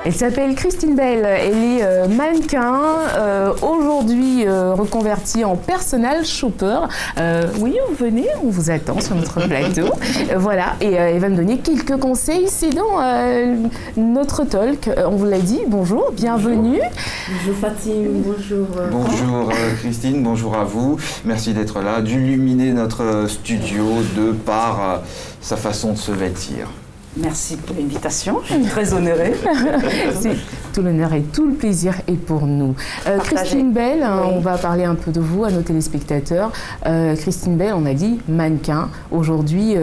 Elle s'appelle Christine Bell, elle est mannequin, aujourd'hui reconvertie en personal shopper. Oui, venez, on vous attend sur notre plateau. Voilà, et elle va me donner quelques conseils. C'est dans notre talk, on vous l'a dit. Bonjour, bienvenue. Bonjour Fatim, bonjour. Bonjour Christine, bonjour à vous. Merci d'être là, d'illuminer notre studio de par sa façon de se vêtir. Merci pour l'invitation, je suis très honorée. Tout l'honneur et tout le plaisir est pour nous. Christine Bell, oui. On va parler un peu de vous à nos téléspectateurs. Christine Bell, on a dit mannequin, aujourd'hui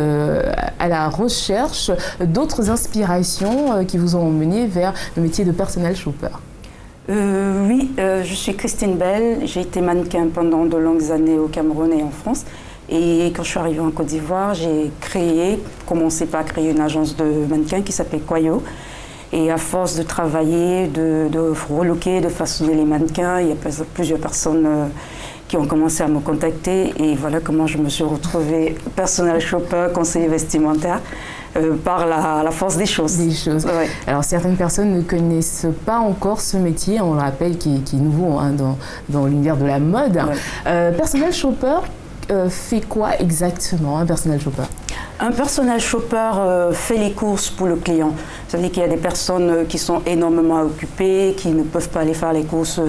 à la recherche d'autres inspirations qui vous ont mené vers le métier de personal shopper. Oui, je suis Christine Bell, j'ai été mannequin pendant de longues années au Cameroun et en France. Et quand je suis arrivée en Côte d'Ivoire, j'ai commencé par créer une agence de mannequins qui s'appelait Kwayo. Et à force de travailler, de relooker, de façonner les mannequins, il y a plusieurs personnes qui ont commencé à me contacter. Et voilà comment je me suis retrouvée personal shopper, conseiller vestimentaire. Par la force des choses. Ouais. Alors certaines personnes ne connaissent pas encore ce métier, on le rappelle, qui est nouveau hein, dans l'univers de la mode. Ouais. Personal shopper fait quoi exactement, un personal shopper? Un personal shopper fait les courses pour le client. Ça veut dire qu'il y a des personnes qui sont énormément occupées, qui ne peuvent pas aller faire les courses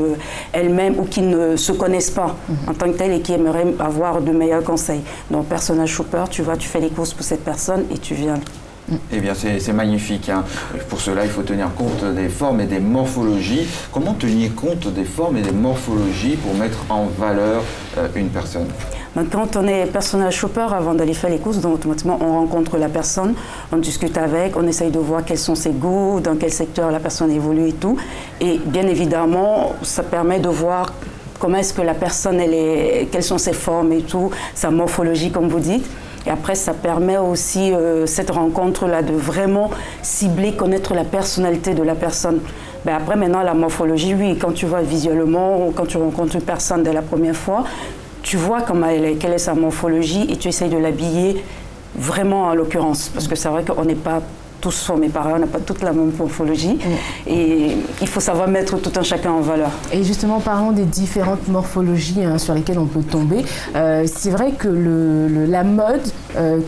elles-mêmes ou qui ne se connaissent pas en tant que telles et qui aimeraient avoir de meilleurs conseils. Donc, personal shopper, tu fais les courses pour cette personne et tu viens. Eh bien, c'est magnifique. Hein. Pour cela, il faut tenir compte des formes et des morphologies. Comment tenir compte des formes et des morphologies pour mettre en valeur une personne? Quand on est personal shopper, avant d'aller faire les courses, donc automatiquement on rencontre la personne, on discute avec, on essaye de voir quels sont ses goûts, dans quel secteur la personne évolue et tout. Et bien évidemment, ça permet de voir comment est-ce que la personne, quelles sont ses formes et tout, sa morphologie comme vous dites. Et après, ça permet aussi, cette rencontre-là, de vraiment cibler, connaître la personnalité de la personne. Ben après, maintenant, la morphologie, oui, quand tu vois visuellement, quand tu rencontres une personne dès la première fois, tu vois comment quelle est sa morphologie et tu essayes de l'habiller vraiment en l'occurrence. Parce que c'est vrai qu'on n'est pas tous formés pareil, on n'a pas toute la même morphologie. Et il faut savoir mettre tout un chacun en valeur. Et justement, parlons des différentes morphologies hein, sur lesquelles on peut tomber. C'est vrai que la mode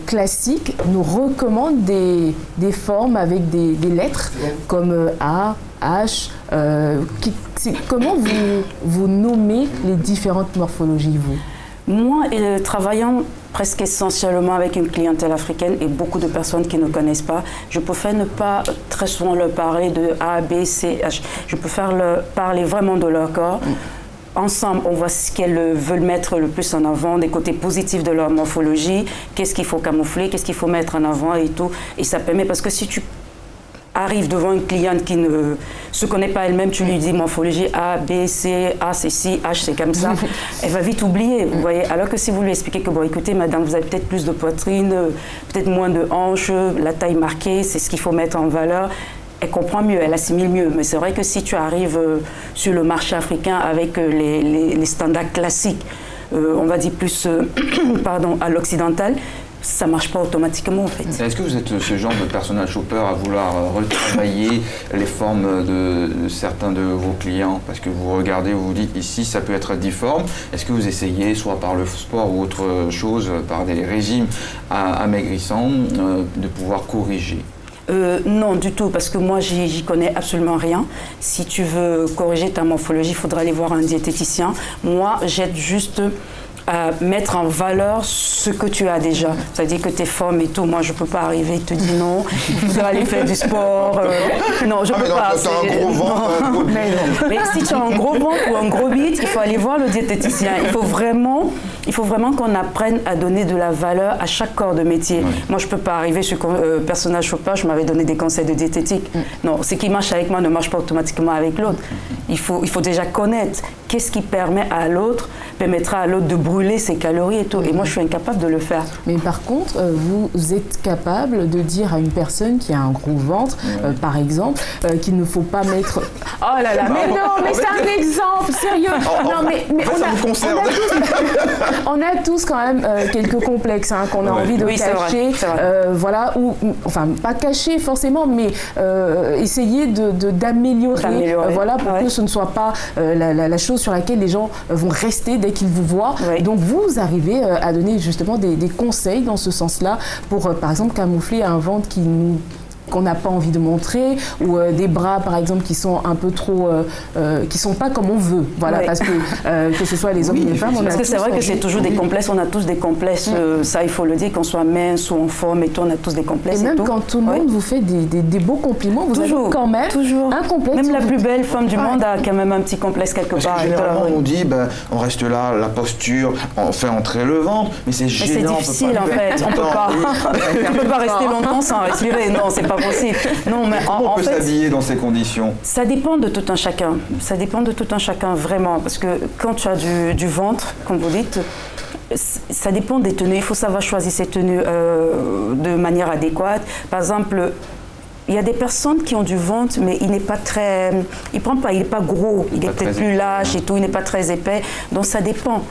classique nous recommande des formes avec des lettres comme A, H. Comment vous nommez les différentes morphologies, vous? Moi, travaillant presque essentiellement avec une clientèle africaine et beaucoup de personnes qui ne connaissent pas, je préfère ne pas très souvent leur parler de A, B, C, H. Je préfère leur parler vraiment de leur corps. Ensemble, on voit ce qu'elles veulent mettre le plus en avant, des côtés positifs de leur morphologie, qu'est-ce qu'il faut camoufler, qu'est-ce qu'il faut mettre en avant et tout. Et ça permet, parce que si tu arrive devant une cliente qui ne se connaît pas elle-même, tu lui dis morphologie A, B, C, A c'est ci, H c'est comme ça, elle va vite oublier, vous voyez. Alors que si vous lui expliquez que, bon écoutez madame, vous avez peut-être plus de poitrine, peut-être moins de hanches, la taille marquée, c'est ce qu'il faut mettre en valeur, elle comprend mieux, elle assimile mieux. Mais c'est vrai que si tu arrives sur le marché africain avec les standards classiques, on va dire plus pardon, à l'occidental, ça ne marche pas automatiquement en fait. Est-ce que vous êtes ce genre de personal shopper à vouloir retravailler les formes de certains de vos clients? Parce que vous regardez, vous vous dites ici ça peut être difforme. Est-ce que vous essayez, soit par le sport ou autre chose, par des régimes amaigrissants, de pouvoir corriger? Non, du tout, parce que moi, j'y connais absolument rien. Si tu veux corriger ta morphologie, il faudra aller voir un diététicien. Moi, j'aide juste à mettre en valeur ce que tu as déjà. C'est-à-dire que tes formes et tout, moi je ne peux pas arriver et te dire non, tu dois aller faire du sport. Non, je ne peux pas. Tu as un gros ventre, un gros bide. Mais si tu as un gros ventre ou un gros bide, il faut aller voir le diététicien. Il faut vraiment qu'on apprenne à donner de la valeur à chaque corps de métier. Oui. Moi, je ne peux pas arriver sur personnel shopper, je m'avais donné des conseils de diététique. Non, ce qui marche avec moi ne marche pas automatiquement avec l'autre. Il faut déjà connaître qu'est-ce qui permettra à l'autre de brûler ses calories et tout. Et moi, je suis incapable de le faire. Mais par contre, vous êtes capable de dire à une personne qui a un gros ventre, par exemple, qu'il ne faut pas mettre... Oh là là, mais non, mais c'est un exemple, sérieux. Non, mais ça vous concerne. On a tous quand même quelques complexes qu'on a envie de cacher. C'est vrai. Voilà, ou enfin pas cacher forcément, mais essayer d'améliorer. Voilà, pour que ce ne soit pas la chose sur laquelle les gens vont rester dès qu'ils vous voient. Oui. Donc vous arrivez à donner justement des conseils dans ce sens-là pour, par exemple, camoufler un ventre qu'on n'a pas envie de montrer, ou des bras par exemple qui sont un peu trop, qui sont pas comme on veut, voilà, parce que ce soit les hommes ou les femmes, parce que c'est vrai que c'est toujours des complexes, on a tous des complexes, ça il faut le dire, qu'on soit mince ou en forme et tout, on a tous des complexes. Et même quand tout le monde vous fait des beaux compliments, vous avez quand même un complexe. Même la plus belle femme du monde a quand même un petit complexe quelque part. Parce que généralement on dit, on reste là, la posture, on fait entrer le ventre, mais c'est gênant. C'est difficile en fait, on peut pas rester longtemps sans respirer, non, c'est pas possible. Non, mais comment on peut s'habiller dans ces conditions? Ça dépend de tout un chacun. Ça dépend de tout un chacun, vraiment. Parce que quand tu as du ventre, comme vous dites, ça dépend des tenues. Il faut savoir choisir ses tenues de manière adéquate. Par exemple, il y a des personnes qui ont du ventre, mais il n'est pas très... Il n'est pas gros, il est peut-être plus lâche et tout, il n'est pas très épais. Donc ça dépend.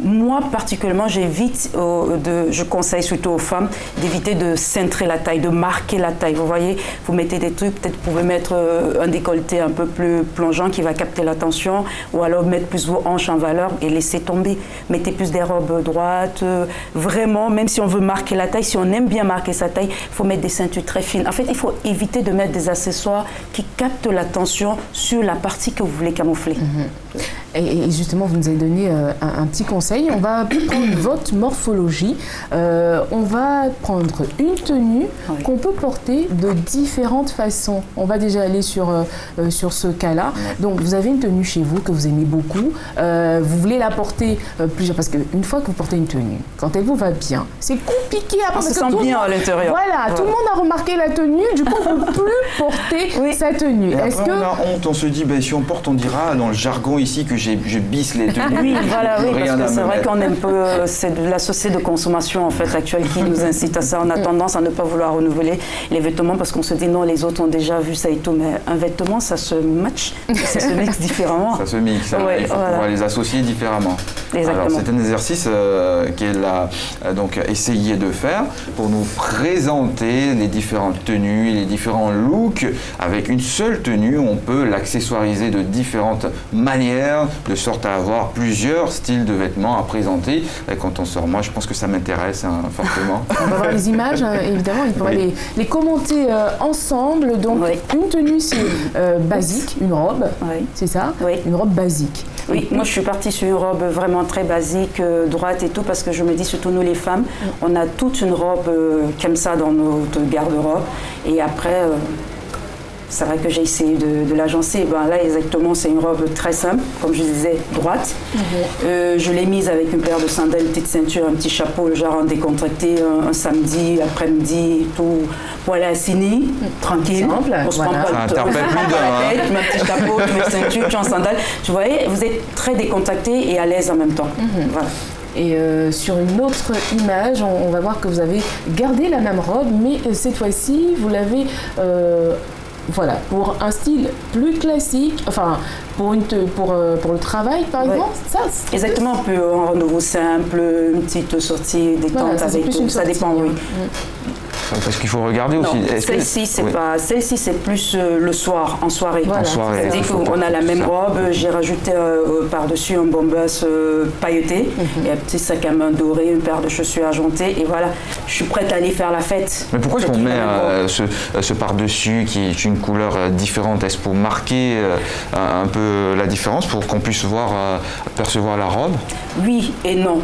Moi, particulièrement, je conseille surtout aux femmes d'éviter de cintrer la taille, de marquer la taille. Vous voyez, vous mettez des trucs, peut-être vous pouvez mettre un décolleté un peu plus plongeant qui va capter l'attention, ou alors mettre plus vos hanches en valeur et laisser tomber. Mettez plus des robes droites. Vraiment, même si on veut marquer la taille, si on aime bien marquer sa taille, il faut mettre des ceintures très fines. En fait, il faut éviter de mettre des accessoires qui captent l'attention sur la partie que vous voulez camoufler. Et justement, vous nous avez donné un petit conseil. On va prendre votre morphologie. On va prendre une tenue qu'on peut porter de différentes façons. On va déjà aller sur ce cas-là. Donc, vous avez une tenue chez vous que vous aimez beaucoup. Vous voulez la porter plusieurs... Parce qu'une fois que vous portez une tenue, quand elle vous va bien, c'est compliqué après. On se sent bien à l'intérieur. Voilà, tout le monde a remarqué la tenue. Du coup, on ne peut plus porter sa tenue. Est-ce que... on a honte, on se dit, si on porte, on dira dans le jargon ici que je bisse les tenues. Oui, voilà, parce que c'est vrai qu'on aime peu, c'est de la société de consommation en fait actuelle qui nous incite à ça. On a tendance à ne pas vouloir renouveler les vêtements parce qu'on se dit non, les autres ont déjà vu ça et tout, mais un vêtement, ça se match, ça se mixe différemment. Ça se mixe, il faut pouvoir les associer différemment. Exactement. Alors c'est un exercice qu'elle a donc essayé de faire pour nous présenter les différentes tenues, les différents looks. Avec une seule tenue, on peut l'accessoiriser de différentes manières, de sorte à avoir plusieurs styles de vêtements à présenter. Et quand on sort, moi je pense que ça m'intéresse fortement. On va voir les images, évidemment, il pourra les commenter ensemble. Donc une tenue c'est basique, une robe, c'est ça? Une robe basique. Oui, moi je suis partie sur une robe vraiment très basique, droite et tout, parce que je me dis, surtout nous les femmes, on a toute une robe comme ça dans notre garde-robe. Et après, c'est vrai que j'ai essayé de l'agencer. Là, exactement, c'est une robe très simple, comme je disais, droite. Je l'ai mise avec une paire de sandales, une petite ceinture, un petit chapeau, le genre en décontracté, un samedi, après-midi, tout. Voilà, assigné, tranquille. On se prend pas le tête, ma petite chapeau, mes ceintures, tu en sandales. Tu voyez, vous êtes très décontracté et à l'aise en même temps. Voilà. Et sur une autre image, on va voir que vous avez gardé la même robe, mais cette fois-ci, vous l'avez... voilà, pour un style plus classique, enfin, pour le travail, par exemple, ça... Exactement, un peu en renouveau simple, une petite sortie détente avec tout, ça dépend, oui. Parce qu'il faut regarder aussi. Celle-ci, c'est pas. Celle-ci, c'est plus le soir, en soirée. Voilà. En soirée. C'est-à-dire qu'on a la même robe. J'ai rajouté par-dessus un bombas pailleté et un petit sac à main doré, une paire de chaussures argentées. Et voilà, je suis prête à aller faire la fête. Mais pourquoi est-ce qu'on met ce par-dessus qui est une couleur différente? Est-ce pour marquer un peu la différence, pour qu'on puisse percevoir la robe? Oui et non.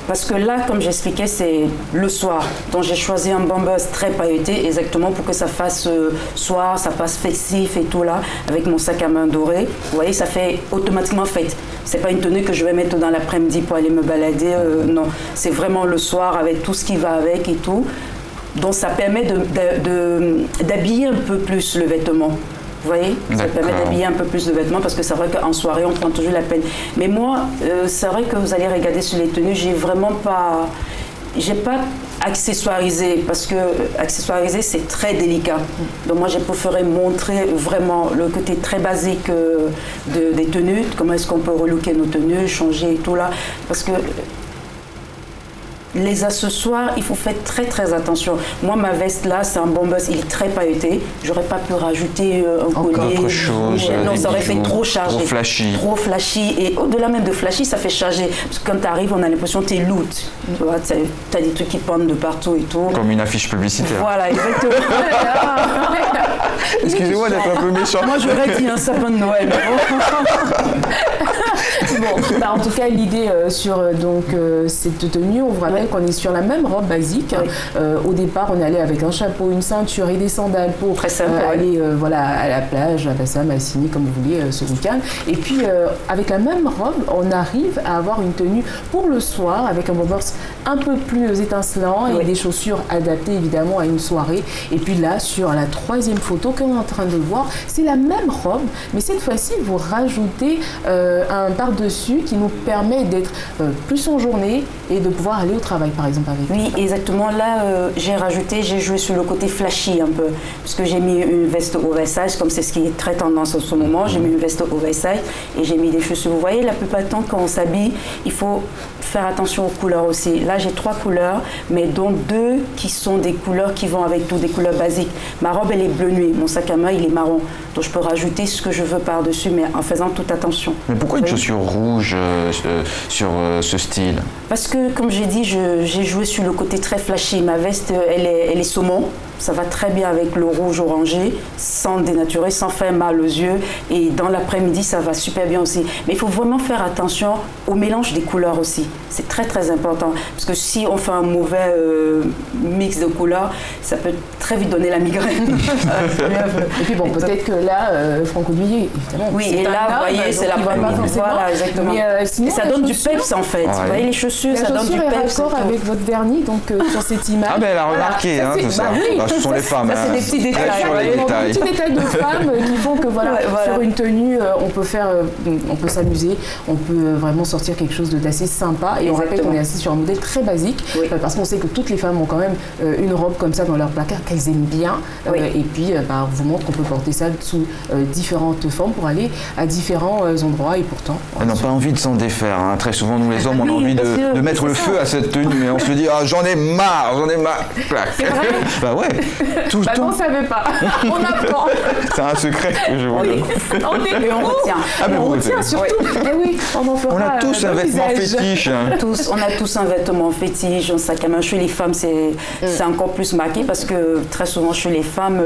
Parce que là, comme j'expliquais, c'est le soir. Donc j'ai choisi un bombas très pailleté, exactement pour que ça fasse soir, ça fasse festif et tout là, avec mon sac à main doré. Vous voyez, ça fait automatiquement fête. C'est pas une tenue que je vais mettre dans l'après-midi pour aller me balader, non. C'est vraiment le soir avec tout ce qui va avec et tout. Donc ça permet d'habiller un peu plus le vêtement. Vous voyez, ça permet d'habiller un peu plus de vêtements parce que c'est vrai qu'en soirée, on prend toujours la peine. Mais moi, c'est vrai que vous allez regarder sur les tenues, j'ai pas accessoiriser, parce que accessoiriser c'est très délicat. Donc moi j'ai préféré montrer vraiment le côté très basique des tenues, comment est-ce qu'on peut relooker nos tenues, changer et tout là, parce que les accessoires, il faut faire très très attention. Moi, ma veste là, c'est un bombos, il est très pailleté. J'aurais pas pu rajouter un collier. Autre chose, non, ça aurait fait trop chargé. Trop flashy. Trop flashy. Et au-delà même de flashy, ça fait charger. Parce que quand tu arrives, on a l'impression que tu es loot. Tu vois, tu as des trucs qui pendent de partout et tout. Comme une affiche publicitaire. Voilà, exactement. Excusez-moi d'être un peu méchant. Moi, j'aurais dit un sapin de Noël. Bon, bah, en tout cas, l'idée sur cette tenue, on vous rappelle qu'on est sur la même robe basique. Au départ, on est allé avec un chapeau, une ceinture et des sandales pour aller voilà, à la plage, à Bassam, à Signy, comme vous voulez, ce week-end. Et puis, avec la même robe, on arrive à avoir une tenue pour le soir, avec un bombers un peu plus étincelant et des chaussures adaptées, évidemment, à une soirée. Et puis là, sur la troisième photo qu'on est en train de voir, c'est la même robe, mais cette fois-ci, vous rajoutez un par-dessus qui nous permet d'être plus en journée et de pouvoir aller au travail, par exemple, avec. Oui, exactement. Là, j'ai joué sur le côté flashy un peu, parce que j'ai mis une veste oversize, comme c'est ce qui est très tendance en ce moment. J'ai mis une veste oversize et j'ai mis des chaussures. Vous voyez, la plupart du temps, quand on s'habille, il faut faire attention aux couleurs aussi. Là, j'ai 3 couleurs, mais dont 2 qui sont des couleurs qui vont avec tout, des couleurs basiques. Ma robe, elle est bleu nuit. Mon sac à main, il est marron. Donc, je peux rajouter ce que je veux par-dessus, mais en faisant toute attention. Mais pourquoi une chaussure rouge sur ce style? Parce que, comme j'ai dit, j'ai joué sur le côté très flashy. Ma veste, elle est saumon. Ça va très bien avec le rouge orangé, sans dénaturer, sans faire mal aux yeux. Et dans l'après-midi, ça va super bien aussi. Mais il faut vraiment faire attention au mélange des couleurs aussi. C'est très très important. Parce que si on fait un mauvais mix de couleurs, ça peut très vite donner la migraine. Et puis bon, peut-être que là, Franco Duvier, évidemment. Oui, et là, vous voyez, c'est l'après-midi. Voilà, exactement. Sinon, et ça donne du peps en fait. Vous voyez, les chaussures, ça donne du peps. D'accord avec votre vernis, donc sur cette image. Ah ben elle a remarqué, hein, tout ça. Ce sont les femmes. Ça, c'est des petits détails. Des petits détails de femmes qui font que voilà, sur une tenue, on peut s'amuser, on peut vraiment sortir quelque chose d'assez sympa. Et on rappelle qu'on est assis sur un modèle très basique, parce qu'on sait que toutes les femmes ont quand même une robe comme ça dans leur placard qu'elles aiment bien. Et puis, on vous montre qu'on peut porter ça sous différentes formes pour aller à différents endroits. Et pourtant, elles n'ont pas envie de s'en défaire. Hein. Très souvent, nous les hommes, on a envie de mettre le feu à cette tenue, et on se dit j'en ai marre. C'est vrai. Bah ouais. Tout le temps. Non, on ne savait pas. On apprend. C'est un secret que je vous donne. On retient. Ah, mais on retient surtout. Eh oui, on en fera. On a tous un vêtement fétiche. On a tous un vêtement fétiche, un sac à main. Chez les femmes, c'est encore plus marqué parce que très souvent, chez les femmes,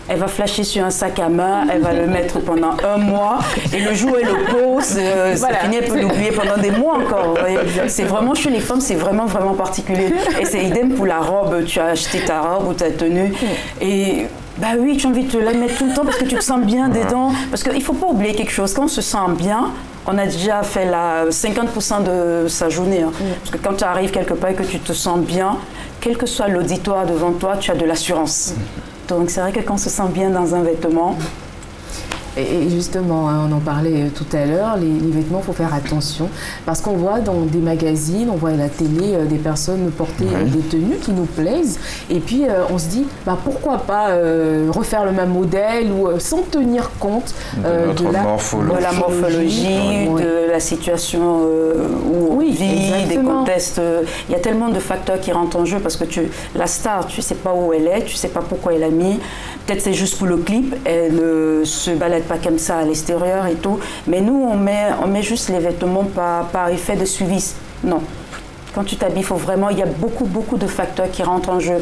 elle va flasher sur un sac à main, elle va le mettre pendant 1 mois et le jour où elle le pose, c'est fini, elle peut l'oublier pendant des mois encore. C'est vraiment, chez les femmes, c'est vraiment, vraiment particulier. Et c'est idem pour la robe. Tu as acheté ta robe ou ta tenue et bah oui, tu as envie de te la mettre tout le temps parce que tu te sens bien dedans. Parce qu'il ne faut pas oublier quelque chose. Quand on se sent bien, on a déjà fait 50% de sa journée. Hein. Parce que quand tu arrives quelque part et que tu te sens bien, quel que soit l'auditoire devant toi, tu as de l'assurance. Donc c'est vrai que quand on se sent bien dans un vêtement... Et justement, on en parlait tout à l'heure, les vêtements, il faut faire attention parce qu'on voit dans des magazines, on voit à la télé des personnes porter des tenues qui nous plaisent et puis on se dit pourquoi pas refaire le même modèle ou sans tenir compte de la morphologie, de la situation où on vit, des contextes. Il y a tellement de facteurs qui rentrent en jeu parce que la star, tu ne sais pas où elle est, tu ne sais pas pourquoi elle a mis. Peut-être c'est juste pour le clip, elle ne se balade pas comme ça à l'extérieur et tout. Mais nous, on met juste les vêtements par effet de suivi. Non. Quand tu t'habilles, il faut vraiment... Il y a beaucoup de facteurs qui rentrent en jeu.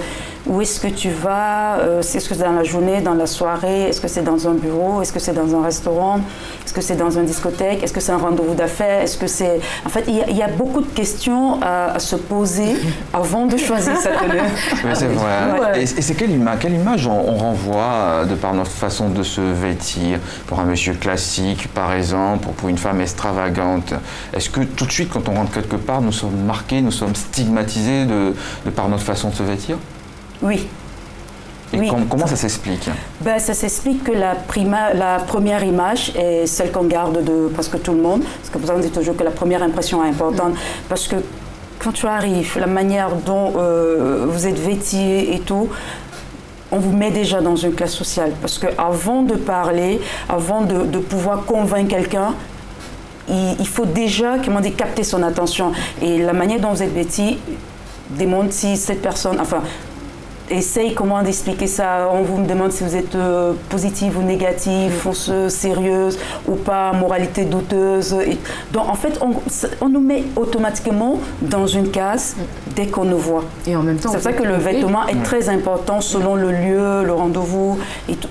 Où est-ce que tu vas? Est-ce que c'est dans la journée, dans la soirée? Est-ce que c'est dans un bureau? Est-ce que c'est dans un restaurant? Est-ce que c'est dans une discothèque? Est-ce que c'est un rendez-vous d'affaires? Est-ce que c'est... En fait, il y a beaucoup de questions à se poser avant de choisir sa tenue. Oui, c'est vrai. Et c'est quelle image on renvoie de par notre façon de se vêtir pour un monsieur classique, par exemple, ou pour une femme extravagante? Est-ce que tout de suite, quand on rentre quelque part, nous sommes marqués, nous sommes stigmatisés de par notre façon de se vêtir? Oui. Et comment ça s'explique? Ça s'explique que la première image est celle qu'on garde de presque tout le monde. Parce que vous avez dit toujours que la première impression est importante. Parce que quand tu arrives, la manière dont vous êtes vêtis et tout, on vous met déjà dans une classe sociale. Parce qu'avant de parler, avant de pouvoir convaincre quelqu'un, il faut déjà capter son attention. Et la manière dont vous êtes vêtis démontre si cette personne... essaye comment d'expliquer ça. On vous demande si vous êtes positive ou négative, fonceuse, sérieuse ou pas, moralité douteuse. Donc en fait, on nous met automatiquement dans une case dès qu'on nous voit. Et en même temps, c'est pour ça que le vêtement est très important selon le lieu, le rendez-vous.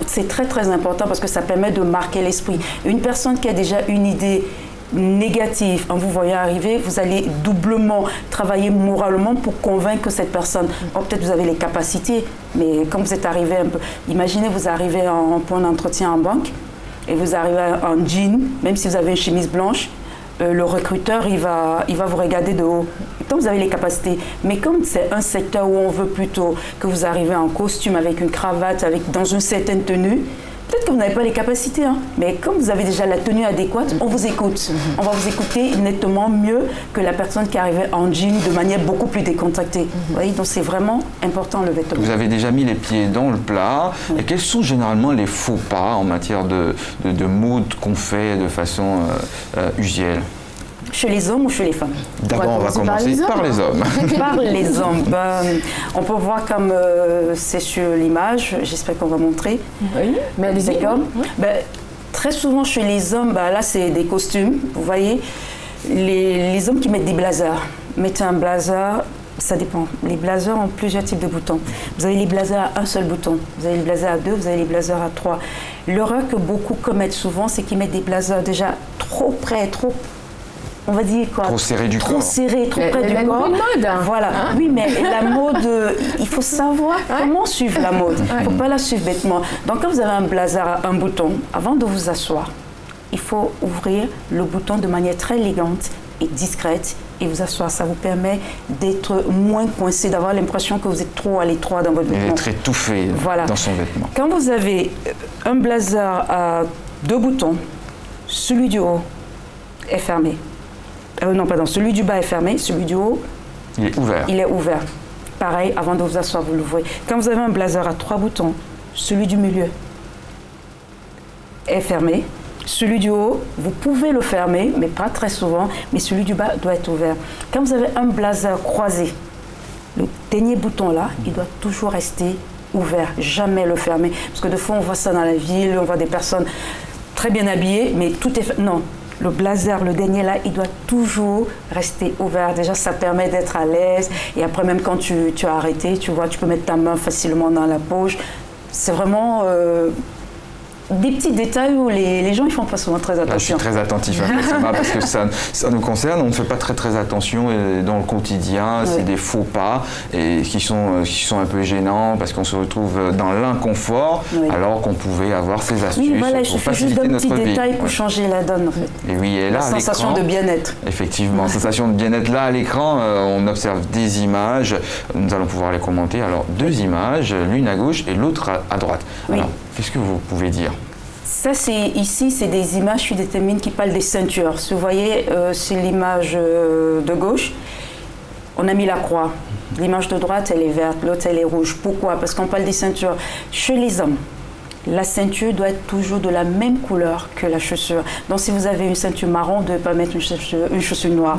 C'est très très important parce que ça permet de marquer l'esprit. Une personne qui a déjà une idée négative, en vous voyant arriver, vous allez doublement travailler moralement pour convaincre cette personne. Peut-être vous avez les capacités, mais quand vous êtes arrivé un peu... Imaginez, vous arrivez en point d'entretien en banque et vous arrivez en jean, même si vous avez une chemise blanche, le recruteur, il va vous regarder de haut. Tant vous avez les capacités. Mais comme c'est un secteur où on veut plutôt que vous arrivez en costume, avec une cravate, dans une certaine tenue, peut-être que vous n'avez pas les capacités, mais comme vous avez déjà la tenue adéquate, on vous écoute. On va vous écouter nettement mieux que la personne qui arrivait en jean de manière beaucoup plus décontractée. Vous voyez, donc c'est vraiment important le vêtement. Vous avez déjà mis les pieds dans le plat. Et quels sont généralement les faux pas en matière de mode qu'on fait de façon usuelle? Chez les hommes ou chez les femmes? D'abord, on va commencer par les hommes. Par les hommes. On peut voir comme c'est sur l'image, j'espère qu'on va montrer. Oui, mais les hommes. Très souvent chez les hommes, là c'est des costumes, vous voyez. Les hommes qui mettent des blazers. Mettez un blazer, ça dépend. Les blazers ont plusieurs types de boutons. Vous avez les blazers à un seul bouton, vous avez les blazers à 2, vous avez les blazers à 3. L'erreur que beaucoup commettent souvent, c'est qu'ils mettent des blazers déjà trop près, on va dire quoi? Trop serré du corps. Trop serré, trop près du corps. Mode. Voilà. Oui, mais la mode, il faut savoir comment suivre la mode. Il ne faut pas la suivre bêtement. Donc, quand vous avez un blazer à un bouton, avant de vous asseoir, il faut ouvrir le bouton de manière très élégante et discrète et vous asseoir. Ça vous permet d'être moins coincé, d'avoir l'impression que vous êtes trop à l'étroit dans votre vêtement. Et d'être étouffé dans son vêtement. Quand vous avez un blazer à 2 boutons, celui du haut est fermé. Non, pardon, celui du bas est fermé, celui du haut, il est ouvert. Il est ouvert. Pareil, avant de vous asseoir, vous l'ouvrez. Quand vous avez un blazer à 3 boutons, celui du milieu est fermé. Celui du haut, vous pouvez le fermer, mais pas très souvent, mais celui du bas doit être ouvert. Quand vous avez un blazer croisé, le dernier bouton là, il doit toujours rester ouvert, jamais le fermer. Parce que de fois, on voit ça dans la ville, on voit des personnes très bien habillées, mais tout est... Non. Le blazer, le dernier là, il doit toujours rester ouvert. Déjà, ça permet d'être à l'aise. Et après, même quand tu as arrêté, tu vois, tu peux mettre ta main facilement dans la poche. C'est vraiment des petits détails où les gens ils font pas souvent très attention. Là, je suis très attentif parce que ça nous concerne. On ne fait pas très attention dans le quotidien. C'est des faux pas et qui sont un peu gênants parce qu'on se retrouve dans l'inconfort alors qu'on pouvait avoir ces astuces pour faciliter notre vie. Juste d'un petit détail pour changer la donne. En fait. Et oui, et là, la sensation de bien-être. Effectivement, sensation de bien-être. Là, à l'écran, on observe des images. Nous allons pouvoir les commenter. Alors, 2 images, l'une à gauche et l'autre à droite. Oui. Alors, qu'est-ce que vous pouvez dire? Ça, ici, c'est des images, je suis déterminée, qui parlent des ceintures. Si vous voyez, c'est l'image de gauche. On a mis la croix. L'image de droite, elle est verte, l'autre, elle est rouge. Pourquoi? Parce qu'on parle des ceintures. Chez les hommes, la ceinture doit être toujours de la même couleur que la chaussure. Donc, si vous avez une ceinture marron, vous ne devez pas mettre une chaussure noire.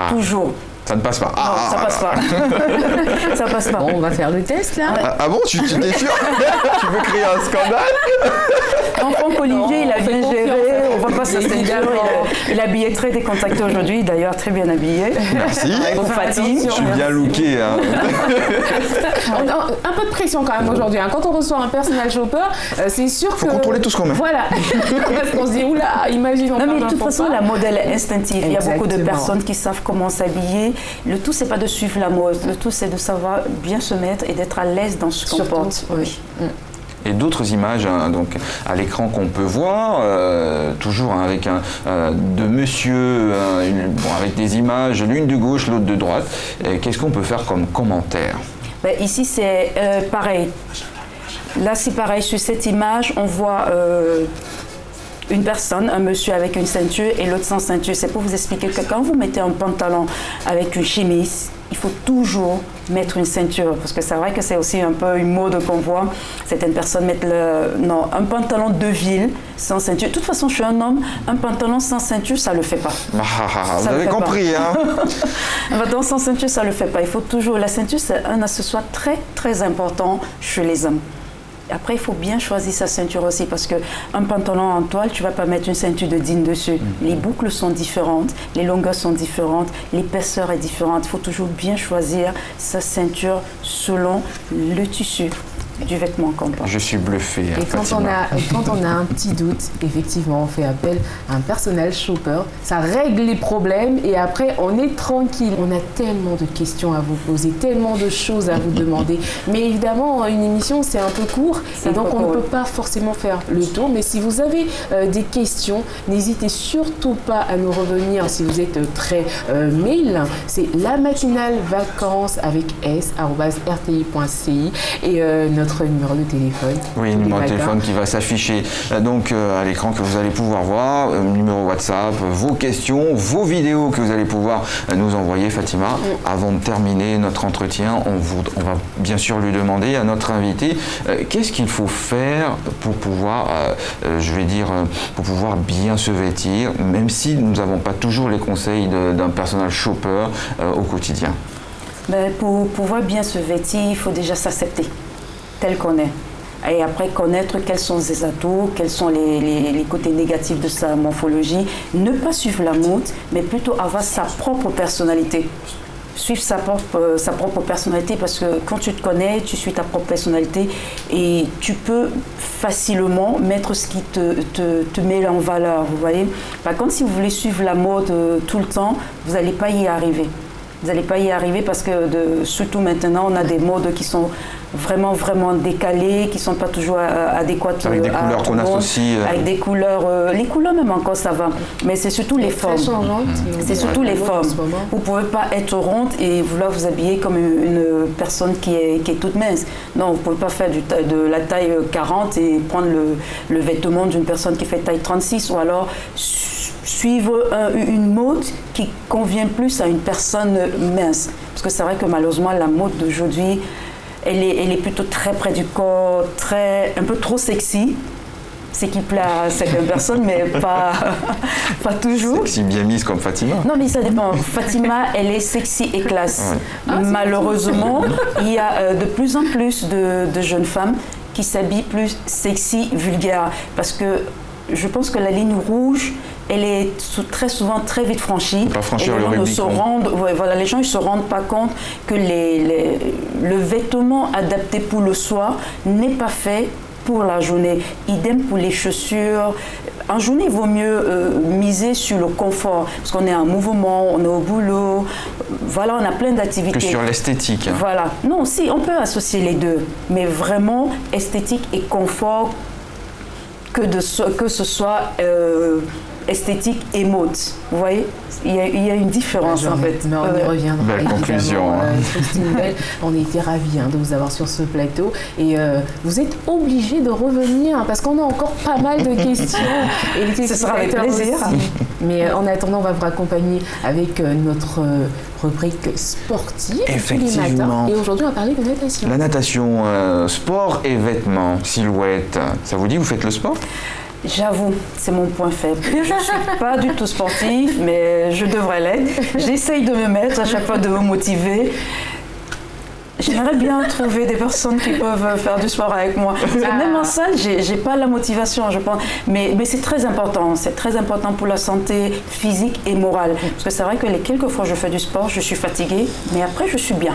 Toujours. Ça ne passe pas. Non, ça passe pas. Ça passe pas. Bon, on va faire le test là. Ah bon, tu t'es sûr? Tu veux créer un scandale? Enfant qu'Olivier, il a bien géré. On va pas se ceinture. Il est habillé très décontracté aujourd'hui, d'ailleurs très bien habillé. Merci. Pour Fatim. Je suis bien looké. Hein. Un peu de pression quand même aujourd'hui. Quand on reçoit un personal shopper, c'est sûr que... Faut contrôler tout ce qu'on met. Voilà. Parce qu'on se dit, oula, imaginons. Non, mais de toute façon, la mode, elle est instinctive. Il y a beaucoup de personnes qui savent comment s'habiller. Le tout, c'est pas de suivre la mode. Le tout, c'est de savoir bien se mettre et d'être à l'aise dans ce qu'on porte. Oui. Et d'autres images donc, à l'écran qu'on peut voir, toujours avec de monsieur, avec des images, l'une de gauche, l'autre de droite. Qu'est-ce qu'on peut faire comme commentaire? Ici, c'est pareil. Là, c'est pareil. Sur cette image, on voit... une personne, un monsieur avec une ceinture et l'autre sans ceinture. C'est pour vous expliquer que quand vous mettez un pantalon avec une chemise il faut toujours mettre une ceinture, parce que c'est vrai que c'est aussi un peu une mode qu'on voit. Certaines personnes mettent un pantalon de ville sans ceinture. De toute façon, je suis un homme, un pantalon sans ceinture, ça ne le fait pas. Vous avez compris, hein? Un pantalon sans ceinture, ça ne le fait pas. Il faut toujours... La ceinture, c'est un accessoire très, très important chez les hommes. Après, il faut bien choisir sa ceinture aussi, parce qu'un pantalon en toile, tu ne vas pas mettre une ceinture de jean dessus. Les boucles sont différentes, les longueurs sont différentes, l'épaisseur est différente. Il faut toujours bien choisir sa ceinture selon le tissu du vêtement qu'on porte. Je suis bluffé. Et quand on a un petit doute, effectivement, on fait appel à un personal shopper. Ça règle les problèmes et après, on est tranquille. On a tellement de questions à vous poser, tellement de choses à vous demander. Mais évidemment, une émission, c'est un peu court et donc on ne peut pas forcément faire le tour. Mais si vous avez des questions, n'hésitez surtout pas à nous revenir si vous êtes très mail. C'est la matinale vacances avec s@rti.ci et notre numéro de téléphone. Oui, numéro de téléphone qui va s'afficher donc à l'écran, que vous allez pouvoir voir, numéro WhatsApp, vos questions, vos vidéos que vous allez pouvoir nous envoyer, Fatima. Avant de terminer notre entretien, on va bien sûr lui demander à notre invité qu'est-ce qu'il faut faire pour pouvoir, pour pouvoir bien se vêtir, même si nous n'avons pas toujours les conseils d'un personal shopper au quotidien. Pour pouvoir bien se vêtir, il faut déjà s'accepter tel qu'on est. Et après, connaître quels sont ses atouts, quels sont les côtés négatifs de sa morphologie. Ne pas suivre la mode, mais plutôt avoir sa propre personnalité. Suivre sa propre personnalité, parce que quand tu te connais, tu suis ta propre personnalité et tu peux facilement mettre ce qui te met en valeur. Vous voyez ? Par contre, si vous voulez suivre la mode tout le temps, vous n'allez pas y arriver. Vous n'allez pas y arriver parce que surtout maintenant, on a des modes qui sont vraiment décalées, qui ne sont pas toujours adéquates avec des couleurs qu'on associe. Avec des couleurs, les couleurs même encore ça va, mais c'est surtout les formes. C'est surtout les formes. Vous ne pouvez pas être ronde et vouloir vous habiller comme une personne qui est toute mince. Non, vous ne pouvez pas faire de la taille 40 et prendre le vêtement d'une personne qui fait taille 36, ou alors suivre une mode qui convient plus à une personne mince. Parce que c'est vrai que malheureusement, la mode d'aujourd'hui, elle est plutôt très près du corps, un peu trop sexy. Ce qui plaît à certaines personnes, mais pas toujours. Sexy bien mise comme Fatima. Non, mais ça dépend. Fatima, elle est sexy et classe. Ouais. Malheureusement, il y a de plus en plus de jeunes femmes qui s'habillent plus sexy, vulgaire. Parce que je pense que la ligne rouge, elle est très souvent très vite franchie. Pas franchir le Rubicon. Les gens ne se rendent pas compte que le vêtement adapté pour le soir n'est pas fait pour la journée. Idem pour les chaussures. En journée, il vaut mieux miser sur le confort, parce qu'on est en mouvement, on est au boulot, voilà, on a plein d'activités. Que sur l'esthétique. Voilà. Non, si, on peut associer les deux, mais vraiment esthétique et confort, que ce soit esthétique et mode. Vous voyez, il y a une différence en fait. Mais on y reviendra. Belle conclusion. Christine Bell, on était ravis de vous avoir sur ce plateau et vous êtes obligés de revenir parce qu'on a encore pas mal de questions. Et ce sera avec plaisir. Aussi. Mais en attendant, on va vous accompagner avec notre rubrique sportive tous les matins. Et aujourd'hui, on va parler de natation. La natation, sport et vêtements, silhouette. Ça vous dit, vous faites le sport ? J'avoue, c'est mon point faible. Je ne suis pas du tout sportive, mais je devrais l'être. J'essaye de me mettre à chaque fois, de me motiver. J'aimerais bien trouver des personnes qui peuvent faire du sport avec moi. Même en salle, je n'ai pas la motivation, je pense. Mais c'est très important. C'est très important pour la santé physique et morale. Parce que c'est vrai que les quelques fois que je fais du sport, je suis fatiguée, mais après, je suis bien.